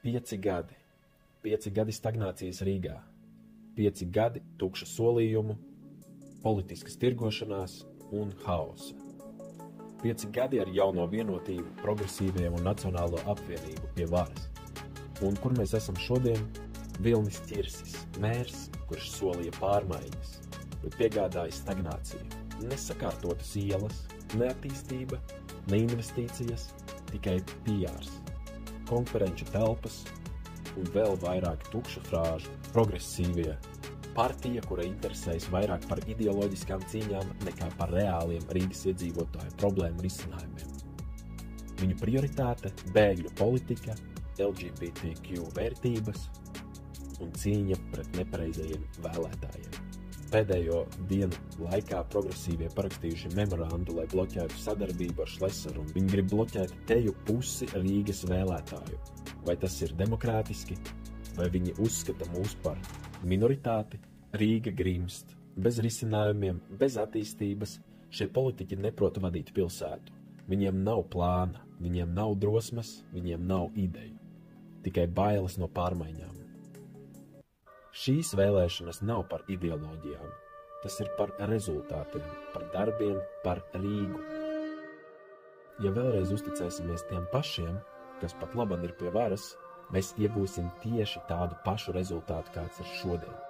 5 gadi. 5 gadi stagnācijas Rīgā. 5 gadi tukša solījumu, politiskas tirgošanās un hausa. 5 gadi ar jauno vienotību, progresīviem un nacionālo apvienību pie varas. Un kur mēs esam šodien? Vilnis Ķirsis, mērs, kurš solīja pārmaiņas, bet piegādāja stagnāciju. Nesakārtotas ielas, ne attīstība, ne investīcijas, tikai PRs, konferenču telpas un vēl vairāk tukšu frāžu. Progresīvie partija, kura interesējas vairāk par ideoloģiskām cīņām nekā par reāliem Rīgas iedzīvotāju problēmu risinājumiem. Viņu prioritāte – bēgļu politika, LGBTQ vērtības un cīņa pret nepareizajiem vēlētājiem. Pēdējo dienu laikā progresīvie parakstījuši memorandu, lai bloķētu sadarbību ar Šlesaru, un viņi grib bloķēt teju pusi Rīgas vēlētāju. Vai tas ir demokrātiski, vai viņi uzskata mūs par minoritāti? Rīga grimst. Bez risinājumiem, bez attīstības šie politiķi neprot vadīt pilsētu. Viņiem nav plāna, viņiem nav drosmes, viņiem nav ideju. Tikai bailes no pārmaiņām. Šīs vēlēšanas nav par ideoloģijām. Tas ir par rezultātiem, par darbiem, par Rīgu. Ja vēlreiz uzticēsimies tiem pašiem, kas pat labam ir pie varas, mēs iegūsim tieši tādu pašu rezultātu, kāds ir šodien.